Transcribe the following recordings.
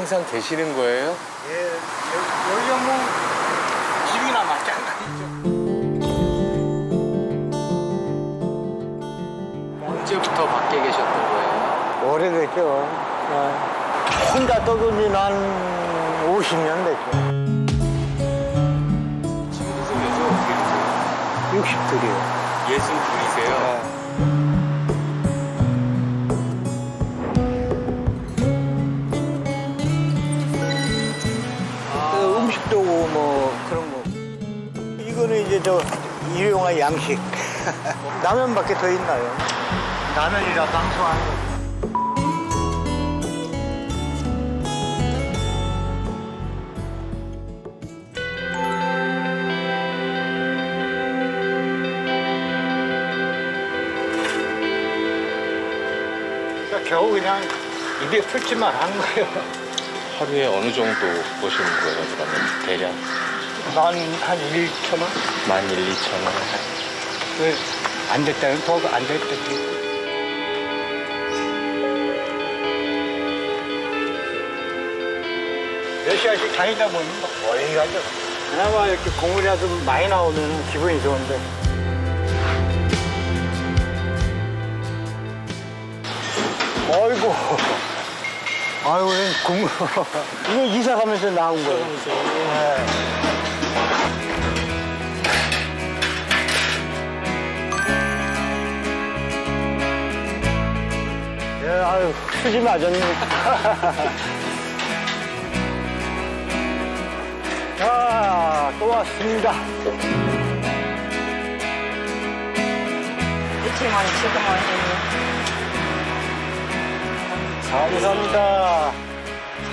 항상 계시는 거예요? 예, 여기가 뭐 집이나 마찬가지죠. 언제부터 밖에 계셨던 거예요? 오래됐죠. 혼자 떠든 지는 한 50년 됐죠. 친구들 요즘 어떻게 되세요? 60들이요. 62이세요? 음식도 오고 뭐 그런 거. 이거는 이제 저 일용할 양식. 라면밖에 더 있나요? 라면이라 방송하는 거. 겨우 그냥 입에 풀칠만 하는 거예요. 하루에 어느 정도 버시는 거예요, 그러면 대략? 한 1,000원? 12,000원. 안 됐다면 더 안 됐다. 몇 시간씩 다니다 보면 멀리 가죠. 그나마 이렇게 국물이라도 많이 나오면 기분이 좋은데. 어이구. 아유, 국물. 이게 이사 가면서 나온 거예요. 네. 예, 아유, 수지 맞았네. 자, 또 왔습니다. 이치만 지금은 감사합니다.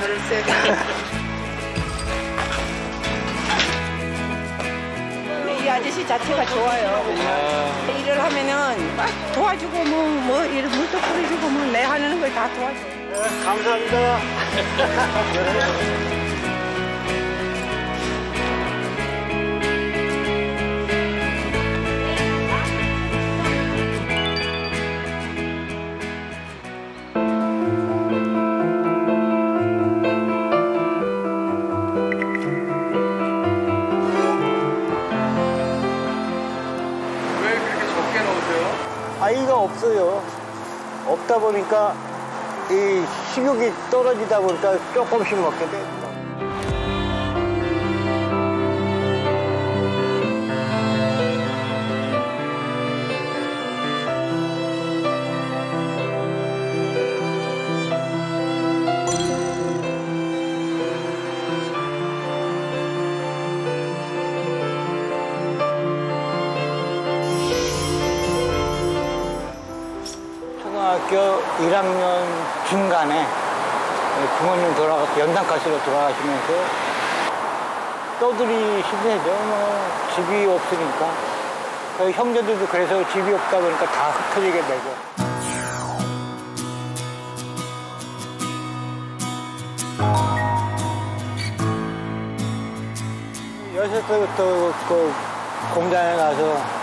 저를 세게. 이 아저씨 자체가 좋아요. 일을 하면은 막 도와주고 뭐 이런 물도 뿌려주고 뭐 내 하는 걸 다 도와줘. 네, 감사합니다. 아이가 없어요. 없다 보니까 이 식욕이 떨어지다 보니까 조금씩 먹게 돼요. 초등학교 1학년 중간에 부모님 연탄가스로 돌아가시면서 떠들이 힘들죠. 뭐 집이 없으니까. 형제들도 그래서 집이 없다 보니까 다 흩어지게 되고. 여섯 살부터 그 공장에 가서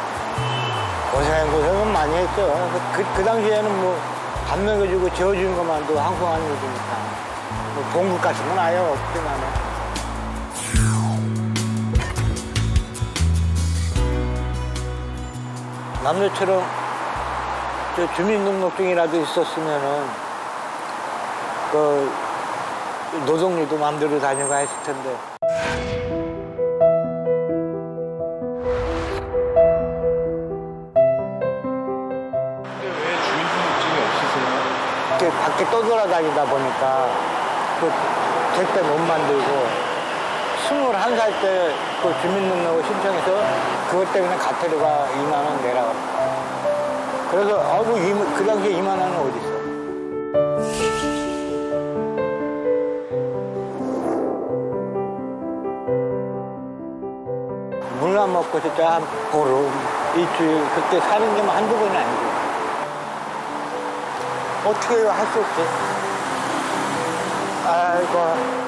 고생은 많이 했죠. 그 당시에는 뭐 밥 먹여주고 재워주는 것만도 항상한 일이니까 뭐 봉급 같은 건 아예 없지만 남들처럼 저 주민등록증이라도 있었으면은 그 노동요도 마음대로 다니고 했을 텐데. 밖에 떠돌아다니다 보니까 그 택배 못 만들고 21살 때 그 주민등록을 신청해서 그것 때문에 과태료가 2만 원 내라고. 그래서 아이고 그 당시에 2만 원은 어디 있어? 물만 먹고 진짜 한 보름, 일주일 그때 사는 게 한두 번이 아니고. 어떻게 할 수 없지? 아이고.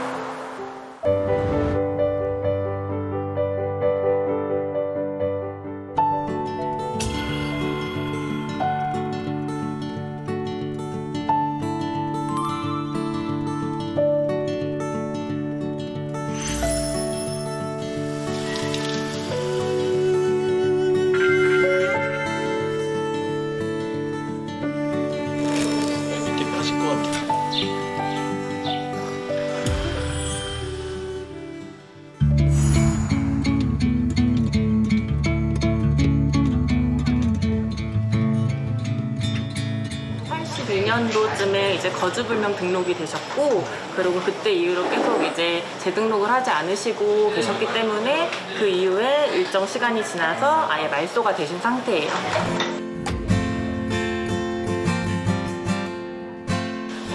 정도쯤에 이제 거주불명 등록이 되셨고, 그리고 그때 이후로 계속 이제 재등록을 하지 않으시고 계셨기 때문에 그 이후에 일정 시간이 지나서 아예 말소가 되신 상태예요.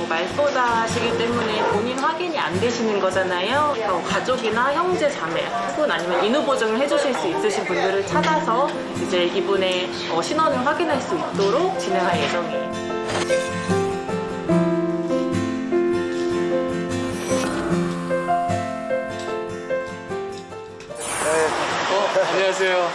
말소자시기 때문에 본인 확인이 안 되시는 거잖아요. 가족이나 형제, 자매 혹은 아니면 인후 보증을 해주실 수 있으신 분들을 찾아서 이제 이분의 신원을 확인할 수 있도록 진행할 예정이에요. 안녕하세요.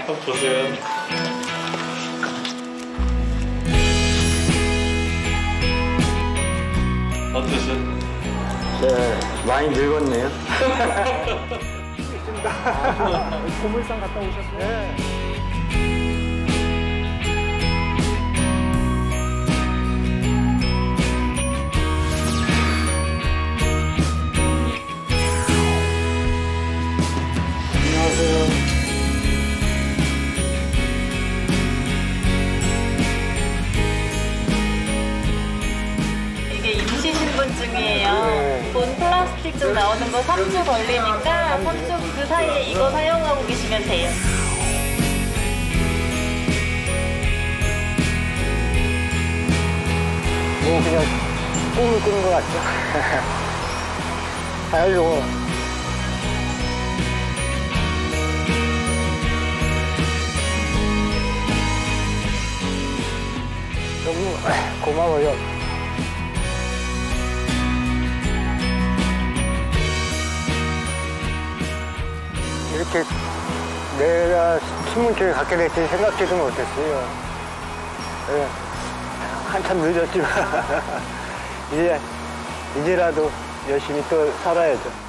한번 보세요. 어떠세요? 네, 많이 늙었네요. 고물상 갔다 오셨어요? 네. 안녕하세요. 이게 임시신분증이에요. 네. 본 플라스틱증 나오는 거 3주 걸리니까 3주 그 사이에 이거 사용하고 계시면 돼요. 뭐 그냥 꿈을 꾸는 것 같죠. 아이고. 너무 고마워요. 이렇게 내가 신분증을 갖게 될지 생각지도 못했어요. 네. 한참 늦었지만 이제라도 열심히 또 살아야죠.